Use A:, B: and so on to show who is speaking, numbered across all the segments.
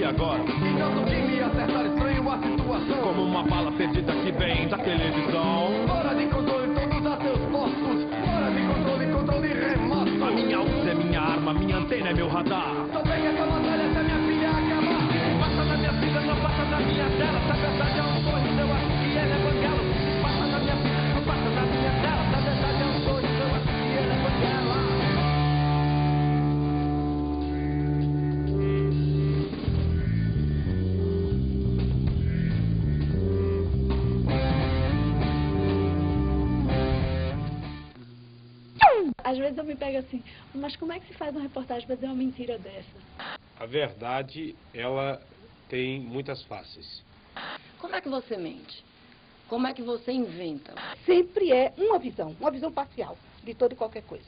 A: agora?
B: Ficando de me acertar estranho a situação.
A: Como uma bala perdida que vem da televisão.
B: Fora de controle todos a seus postos. Fora de controle, controle remoto.
A: A minha luz é minha arma, minha antena é meu radar.
B: Só pega essa batalha se a minha filha acabar.
A: Passa na minha vida, não passa na minha tela. Se a verdade é um sonho, eu acho que ele é banguela. Passa na minha vida, não passa na minha tela. Se a verdade é um sonho, eu acho que ele é banguela.
C: Às vezes eu me pego assim, mas como é que se faz uma reportagem para dizer uma mentira dessa?
D: A verdade, ela tem muitas faces.
E: Como é que você mente? Como é que você inventa?
F: Sempre é uma visão parcial de toda e qualquer coisa.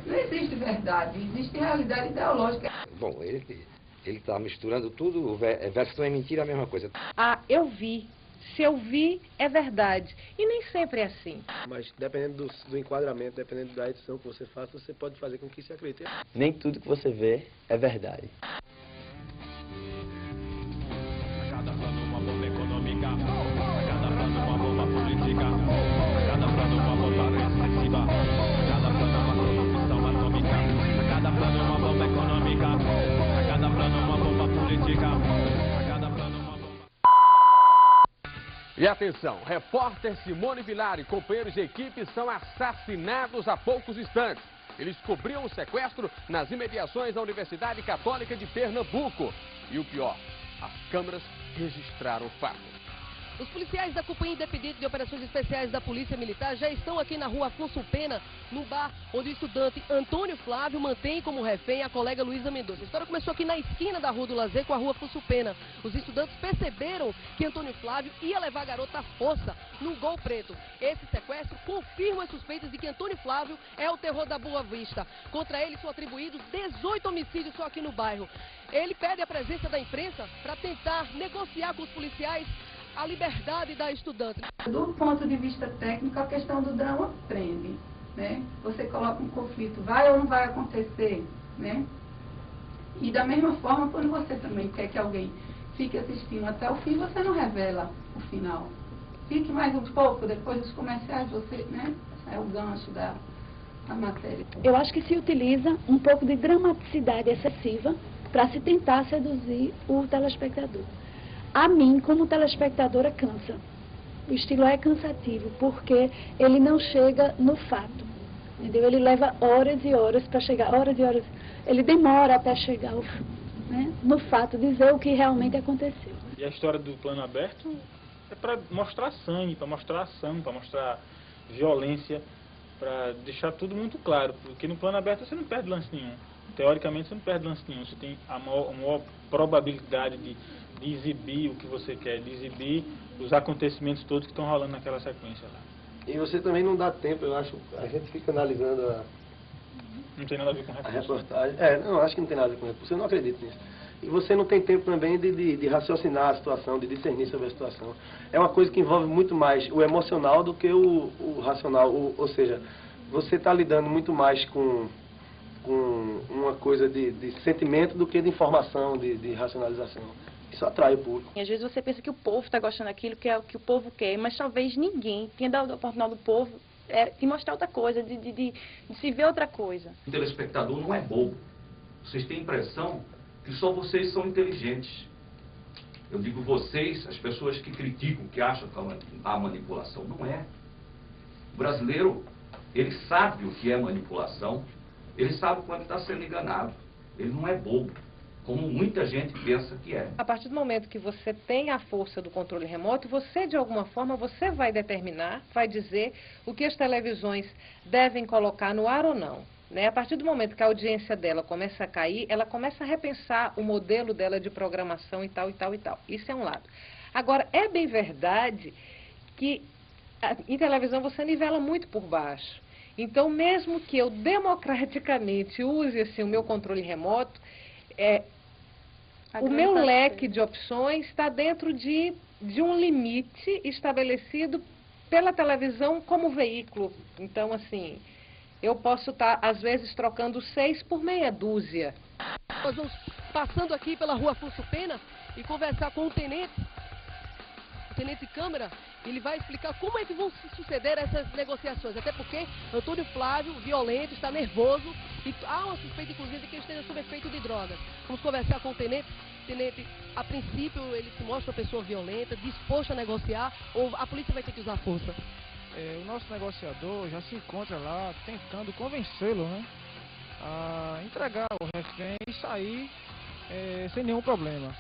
G: Não existe verdade, existe realidade ideológica.
H: Bom, ele está misturando tudo, versão e mentira é a mesma coisa.
I: Ah, eu vi. Se eu vi, é verdade. E nem sempre é assim.
J: Mas dependendo do enquadramento, dependendo da edição que você faça, você pode fazer com que se acredite.
K: Nem tudo que você vê é verdade.
A: Cada plano uma bomba econômica. Cada plano uma bomba política. Cada plano uma bomba repressiva. Cada plano uma corrupção atômica. Cada plano uma bomba econômica. Cada plano uma bomba política. Cada plano uma bomba...
L: E atenção, repórter Simone Vilar e companheiros de equipe são assassinados há poucos instantes. Eles cobriam o sequestro nas imediações da Universidade Católica de Pernambuco. E o pior, as câmeras registraram o fato.
M: Os policiais da Companhia Independente de Operações Especiais da Polícia Militar já estão aqui na rua Afonso Pena, no bar onde o estudante Antônio Flávio mantém como refém a colega Luísa Mendonça. A história começou aqui na esquina da Rua do Lazer com a rua Afonso Pena. Os estudantes perceberam que Antônio Flávio ia levar a garota à força num Gol preto. Esse sequestro confirma as suspeitas de que Antônio Flávio é o terror da Boa Vista. Contra ele são atribuídos 18 homicídios só aqui no bairro. Ele pede a presença da imprensa para tentar negociar com os policiais a liberdade da estudante.
G: Do ponto de vista técnico, a questão do drama prende, né? Você coloca um conflito, vai ou não vai acontecer, né? E da mesma forma, quando você também quer que alguém fique assistindo até o fim, você não revela o final. Fique mais um pouco, depois dos comerciais, você, né? É o gancho da matéria.
C: Eu acho que se utiliza um pouco de dramaticidade excessiva para se tentar seduzir o telespectador. A mim, como telespectadora, cansa. O estilo é cansativo, porque ele não chega no fato. Entendeu? Ele leva horas e horas para chegar, horas e horas. Ele demora até chegar né, no fato, dizer o que realmente aconteceu.
D: E a história do plano aberto é para mostrar sangue, para mostrar ação, para mostrar violência, para deixar tudo muito claro. Porque no plano aberto você não perde lance nenhum. Teoricamente você não perde lance nenhum. Você tem a maior probabilidade de exibir o que você quer, de exibir os acontecimentos todos que estão rolando naquela sequência lá.
J: E você também não dá tempo, eu acho, a gente fica analisando
D: Não tem nada a ver com
J: a reportagem. Não, acho que não tem nada a ver com isso, eu não acredito nisso. E você não tem tempo também de raciocinar a situação, de discernir sobre a situação. É uma coisa que envolve muito mais o emocional do que o racional, ou seja, você está lidando muito mais com uma coisa de sentimento do que de informação, de racionalização. Isso atrai o público.
N: Às vezes você pensa que o povo está gostando daquilo, que é o que o povo quer, mas talvez ninguém tenha dado a oportunidade do povo de mostrar outra coisa, de se ver outra coisa.
O: O telespectador não é bobo. Vocês têm a impressão que só vocês são inteligentes. Eu digo vocês, as pessoas que criticam, que acham que há manipulação. Não é. O brasileiro, ele sabe o que é manipulação, ele sabe quando está sendo enganado. Ele não é bobo, como muita gente pensa que é.
I: A partir do momento que você tem a força do controle remoto, você, de alguma forma, você vai determinar, vai dizer o que as televisões devem colocar no ar ou não. Né? A partir do momento que a audiência dela começa a cair, ela começa a repensar o modelo dela de programação e tal, e tal, e tal. Isso é um lado. Agora, é bem verdade que em televisão você nivela muito por baixo. Então, mesmo que eu democraticamente use assim, o meu controle remoto, o meu leque de opções está dentro de um limite estabelecido pela televisão como veículo. Então, assim, eu posso estar, às vezes, trocando 6 por meia dúzia.
M: Nós vamos passando aqui pela rua Afonso Pena e conversar com o tenente Câmara. Ele vai explicar como é que vão se suceder essas negociações, até porque Antônio Flávio, violento, está nervoso e há uma suspeita, inclusive, de que ele esteja sob efeito de drogas. Vamos conversar com o tenente. Tenente, a princípio, ele se mostra uma pessoa violenta, disposto a negociar, ou a polícia vai ter que usar força?
P: O nosso negociador já se encontra lá tentando convencê-lo, né, a entregar o refém e sair sem nenhum problema.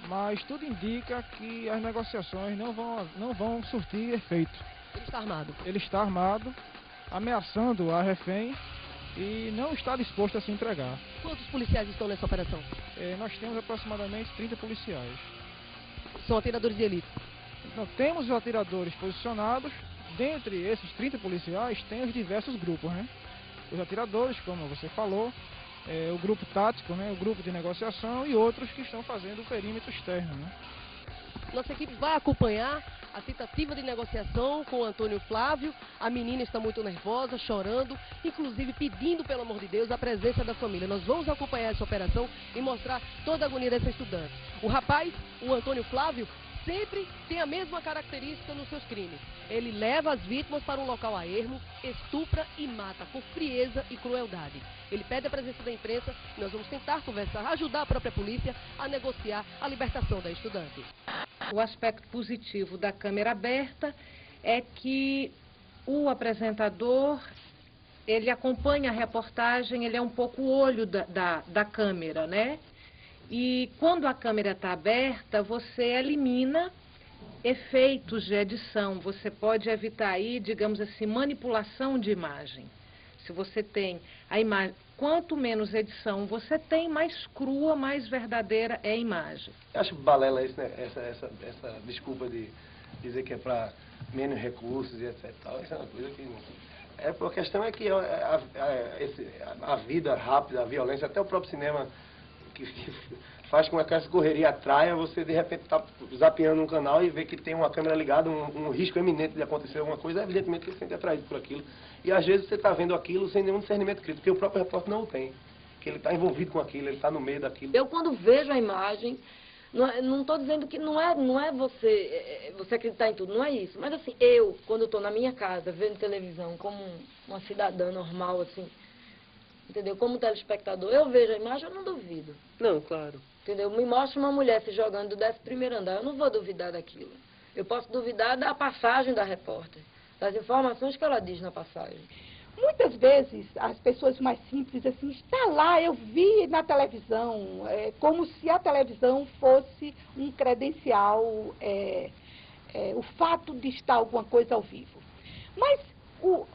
P: Mas tudo indica que as negociações não vão surtir efeito.
M: Ele está armado?
P: Ele está armado, ameaçando a refém e não está disposto a se entregar.
M: Quantos policiais estão nessa operação?
P: Nós temos aproximadamente 30 policiais.
M: São atiradores de elite?
P: Então, temos os atiradores posicionados. Dentre esses 30 policiais, tem os diversos grupos, né? Os atiradores, como você falou, o grupo tático, né? O grupo de negociação e outros que estão fazendo o perímetro externo, né?
M: Nossa equipe vai acompanhar a tentativa de negociação com o Antônio Flávio. A menina está muito nervosa, chorando, inclusive pedindo, pelo amor de Deus, a presença da família. Nós vamos acompanhar essa operação e mostrar toda a agonia dessa estudante. O rapaz, o Antônio Flávio, sempre tem a mesma característica nos seus crimes. Ele leva as vítimas para um local a ermo, estupra e mata com frieza e crueldade. Ele pede a presença da imprensa e nós vamos tentar conversar, ajudar a própria polícia a negociar a libertação da estudante.
I: O aspecto positivo da câmera aberta é que o apresentador, ele acompanha a reportagem, ele é um pouco o olho da câmera, né? E quando a câmera está aberta, você elimina efeitos de edição. Você pode evitar aí, digamos assim, manipulação de imagem. Se você tem a imagem, quanto menos edição você tem, mais crua, mais verdadeira é a imagem.
J: Eu acho balela isso, né? essa desculpa de dizer que é para menos recursos e etc. Isso é uma coisa que... A questão é que a vida rápida, a violência, até o próprio cinema que faz com que essa correria atraia, você de repente está zapeando um canal e vê que tem uma câmera ligada, um risco eminente de acontecer alguma coisa, evidentemente você se sente atraído por aquilo. E às vezes você está vendo aquilo sem nenhum discernimento crítico, porque o próprio repórter não o tem. Que ele está envolvido com aquilo, ele está no meio daquilo.
E: Eu quando vejo a imagem, não estou dizendo que não é você acreditar em tudo, não é isso. Mas assim, eu, quando estou na minha casa, vendo televisão, como uma cidadã normal, assim, entendeu? Como telespectador, eu vejo a imagem, eu não duvido.
Q: Não, claro.
E: Entendeu? Me mostra uma mulher se jogando do 11º andar, eu não vou duvidar daquilo. Eu posso duvidar da passagem da repórter, das informações que ela diz na passagem.
F: Muitas vezes, as pessoas mais simples, assim, está lá, eu vi na televisão, como se a televisão fosse um credencial, o fato de estar alguma coisa ao vivo. Mas,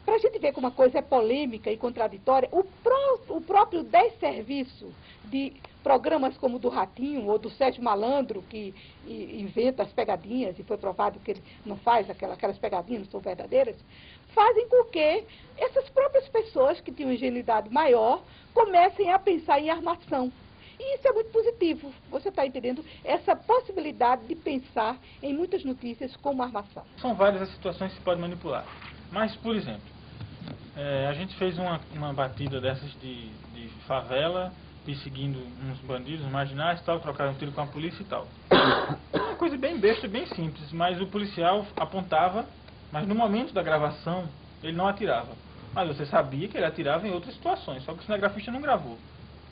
F: para a gente ver como uma coisa é polêmica e contraditória, o próprio desserviço de programas como o do Ratinho ou do Sérgio Malandro, que inventa as pegadinhas, e foi provado que ele não faz aquelas pegadinhas, não são verdadeiras, fazem com que essas próprias pessoas que tinham ingenuidade maior comecem a pensar em armação. E isso é muito positivo, você está entendendo? Essa possibilidade de pensar em muitas notícias como armação.
D: São várias as situações que se pode manipular. Mas, por exemplo, a gente fez uma batida dessas de favela, perseguindo uns bandidos marginais, tal, trocaram um tiro com a polícia e tal. Uma coisa bem besta, bem simples, mas o policial apontava, mas no momento da gravação ele não atirava. Mas você sabia que ele atirava em outras situações, só que o cinegrafista não gravou.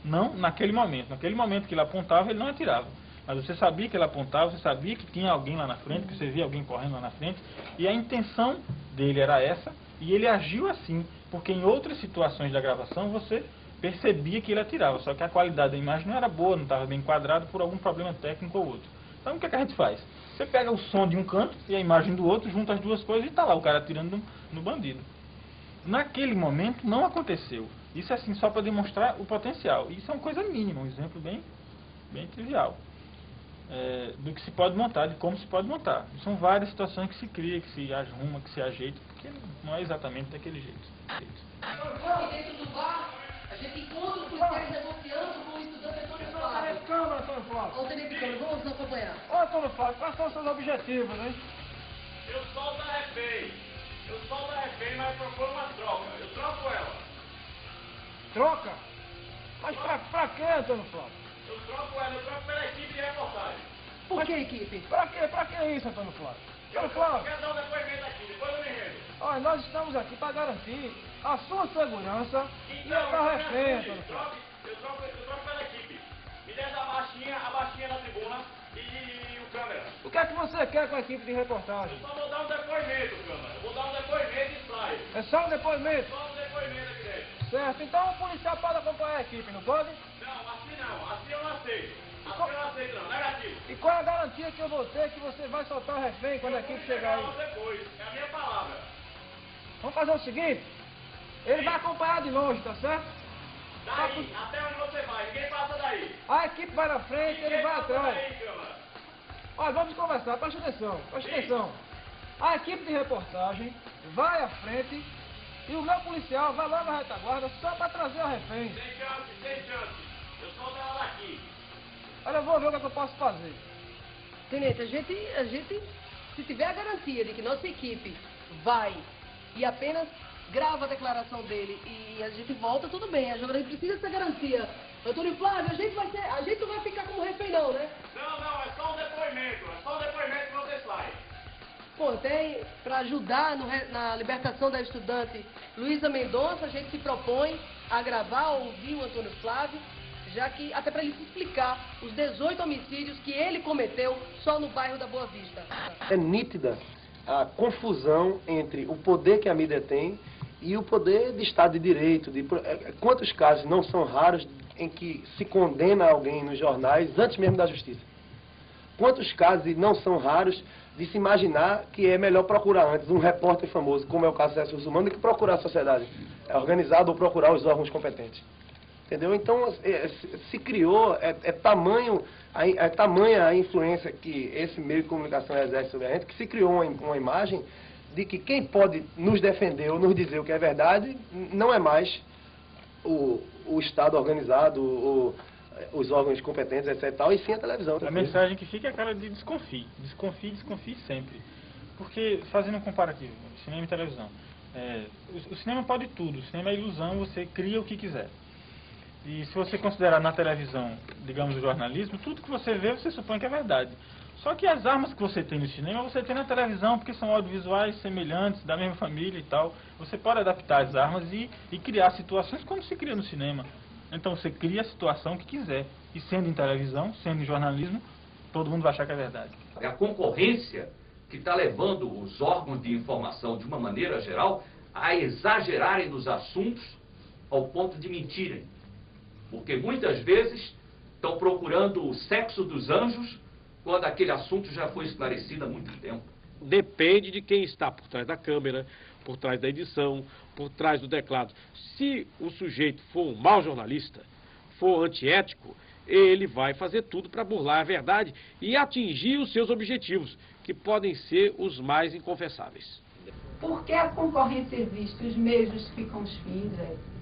D: Não naquele momento. Naquele momento que ele apontava, ele não atirava. Mas você sabia que ele apontava, você sabia que tinha alguém lá na frente, que você via alguém correndo lá na frente, e a intenção dele era essa, e ele agiu assim, porque em outras situações da gravação você percebia que ele atirava, só que a qualidade da imagem não era boa, não estava bem enquadrada por algum problema técnico ou outro. Então o que a gente faz? Você pega o som de um canto e a imagem do outro, junta as duas coisas e está lá o cara atirando no bandido. Naquele momento não aconteceu. Isso é assim só para demonstrar o potencial. Isso é uma coisa mínima, um exemplo bem trivial. Do que se pode montar, de como se pode montar. São várias situações que se cria, que se arruma, que se ajeita, porque não é exatamente daquele jeito.
M: Dentro do bar, a gente encontra os policiais negociando com o estudante Antônio Flávio.
B: Câmara, Antônio Flávio.
M: Ô, tenente Câmara, vamos nos acompanhar.
B: Ô, Antônio Flávio, quais são os seus objetivos, hein?
A: Eu solto a refém. Mas procuro uma troca. Eu troco ela.
B: Troca? Mas pra quê, Antônio Flávio?
A: Eu troco pela equipe de reportagem.
M: Por que equipe?
P: Pra que isso, Antônio Flávio? Antônio Flávio,
A: Quero dar um depoimento aqui, depois eu me rendo.
P: olha, nós estamos aqui para garantir a sua segurança e a da refém, Antônio Flávio.
A: Eu troco pela equipe. Me dê a baixinha na tribuna e o câmera.
P: O que é que você quer com a equipe de reportagem?
A: Eu só vou dar um depoimento, câmera. Eu vou dar um depoimento e saio.
P: É só um depoimento?
A: Só um depoimento aqui dentro.
P: Certo, então o policial pode acompanhar a equipe, não pode?
A: Não, assim não. Assim eu não aceito. Assim eu não aceito não. Negativo.
P: E qual é a garantia que eu vou ter que você vai soltar o refém quando a equipe chegar aí?
A: Depois. É a minha palavra.
P: Vamos fazer o seguinte, ele vai acompanhar de longe, tá certo?
A: Daí, até onde você vai. Ninguém passa daí.
P: A equipe vai na frente, ele vai atrás.
A: Daí, câmera.
P: Olha, vamos conversar, preste atenção. A equipe de reportagem vai à frente e o meu policial vai lá na retaguarda só para trazer o refém.
A: Sem chance. Eu solto ela daqui.
P: Olha, eu vou ver o que eu posso fazer.
M: Tenente, a gente, se tiver a garantia de que nossa equipe vai e apenas grava a declaração dele e a gente volta, tudo bem. Agora a gente precisa dessa garantia. Antônio Flávio, a gente não vai ficar como refém não, né?
A: Não, é só um depoimento. É só um depoimento que você sai.
M: Pô, até para ajudar na libertação da estudante Luísa Mendonça, a gente se propõe a gravar, ouvir o Antônio Flávio, já que, até para ele se explicar os 18 homicídios que ele cometeu só no bairro da Boa Vista.
J: É nítida a confusão entre o poder que a mídia tem e o poder de Estado de Direito. Quantos casos não são raros em que se condena alguém nos jornais antes mesmo da justiça? Quantos casos não são raros de se imaginar que é melhor procurar antes um repórter famoso, como é o caso do Recursos Humanos, do que procurar a sociedade organizada ou procurar os órgãos competentes? Entendeu? Então, se criou, tamanha a influência que esse meio de comunicação exerce sobre a gente, que se criou uma imagem de que quem pode nos defender ou nos dizer o que é verdade não é mais o Estado organizado, os órgãos competentes, etc. E sim a televisão.
D: A mensagem que fica é aquela de desconfie. Desconfie sempre. Porque, fazendo um comparativo, cinema e televisão, o cinema pode tudo. O cinema é ilusão, você cria o que quiser. E se você considerar na televisão, digamos, o jornalismo, tudo que você vê, você supõe que é verdade. Só que as armas que você tem no cinema, você tem na televisão, porque são audiovisuais semelhantes, da mesma família e tal. Você pode adaptar as armas e criar situações como se cria no cinema. Então você cria a situação que quiser. E sendo em televisão, sendo em jornalismo, todo mundo vai achar que é verdade.
O: É a concorrência que está levando os órgãos de informação, de uma maneira geral, a exagerarem nos assuntos ao ponto de mentirem. Porque muitas vezes estão procurando o sexo dos anjos quando aquele assunto já foi esclarecido há muito tempo.
L: Depende de quem está por trás da câmera, por trás da edição, por trás do teclado. Se o sujeito for um mau jornalista, for antiético, ele vai fazer tudo para burlar a verdade e atingir os seus objetivos, que podem ser os mais inconfessáveis.
G: Por que a concorrência existe? Os meios justificam os fins,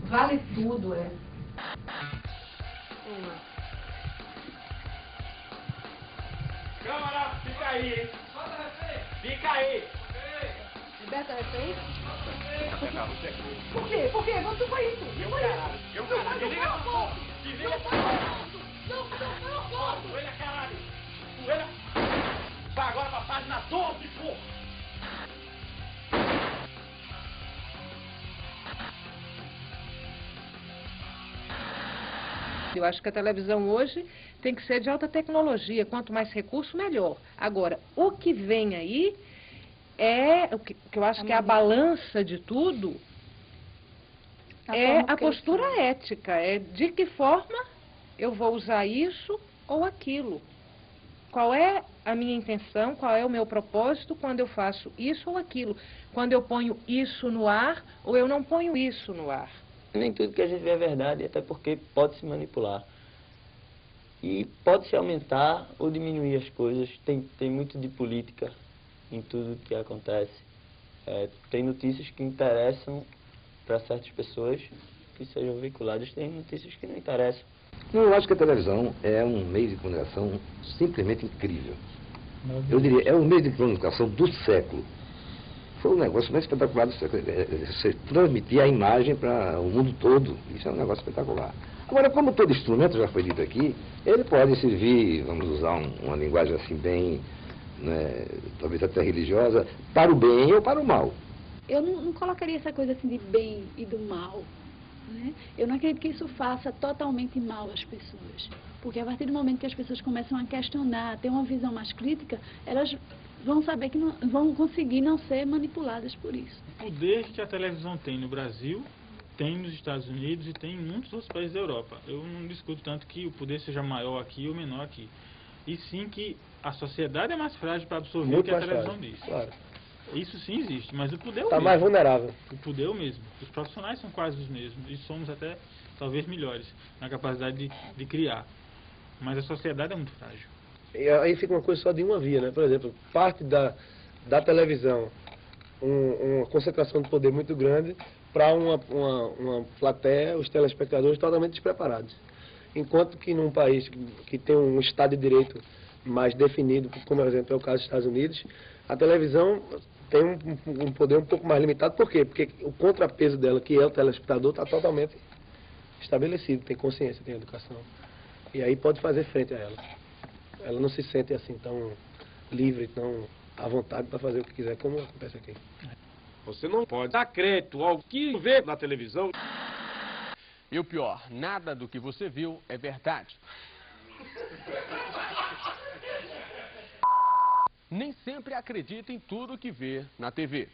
G: vale tudo,
A: Câmara, fica aí, hein? Fica aí.
M: Liberta refém?
G: Por quê? Por quê? Você foi isso?
A: Eu, caralho. Desliga essa porra. Desliga essa porra. Não, Coelha, caralho. Coelha. Vai agora pra página 12, porra.
I: Eu acho que a televisão hoje tem que ser de alta tecnologia, quanto mais recurso, melhor. Agora, o que vem aí é, o que eu acho que é a balança de tudo, é a postura ética, é de que forma eu vou usar isso ou aquilo. Qual é a minha intenção, qual é o meu propósito quando eu faço isso ou aquilo. Quando eu ponho isso no ar ou eu não ponho isso no ar.
K: Nem tudo que a gente vê é verdade, até porque pode se manipular. E pode se aumentar ou diminuir as coisas. Tem muito de política em tudo que acontece. Tem notícias que interessam para certas pessoas que sejam veiculadas, tem notícias que não interessam.
H: Eu acho que a televisão é um meio de comunicação simplesmente incrível. Eu diria, é um meio de comunicação do século. Foi um negócio mais espetacular do século. Você transmitir a imagem para o mundo todo, isso é um negócio espetacular. Agora, como todo instrumento, já foi dito aqui, ele pode servir, vamos usar uma linguagem assim bem, né, talvez até religiosa, para o bem ou para o mal.
C: Eu não colocaria essa coisa assim de bem e do mal. Né? Eu não acredito que isso faça totalmente mal às pessoas. Porque a partir do momento que as pessoas começam a questionar, ter uma visão mais crítica, elas vão saber que vão conseguir não ser manipuladas por isso.
D: O poder que a televisão tem no Brasil, tem nos Estados Unidos e tem em muitos outros países da Europa. Eu não discuto tanto que o poder seja maior aqui ou menor aqui. E sim que a sociedade é mais frágil para absorver
J: Muito
D: o que a
J: mais
D: televisão
J: frágil,
D: diz.
J: claro.
D: Isso sim existe, mas o poder é o
J: Está
D: mesmo.
J: mais vulnerável.
D: O poder é o mesmo. Os profissionais são quase os mesmos e somos até talvez melhores na capacidade de criar. Mas a sociedade é muito frágil.
J: E aí fica uma coisa só de uma via, né? Por exemplo, parte da televisão, uma concentração de poder muito grande para uma plateia, os telespectadores totalmente despreparados. Enquanto que num país que tem um Estado de Direito mais definido, como por exemplo é o caso dos Estados Unidos, a televisão tem um poder um pouco mais limitado. Por quê? Porque o contrapeso dela, que é o telespectador, está totalmente estabelecido, tem consciência, tem educação. E aí pode fazer frente a ela. Ela não se sente assim tão livre, tão à vontade para fazer o que quiser, como acontece aqui.
L: Você não pode dar crédito ao que vê na televisão. E o pior, nada do que você viu é verdade. Nem sempre acredita em tudo que vê na TV.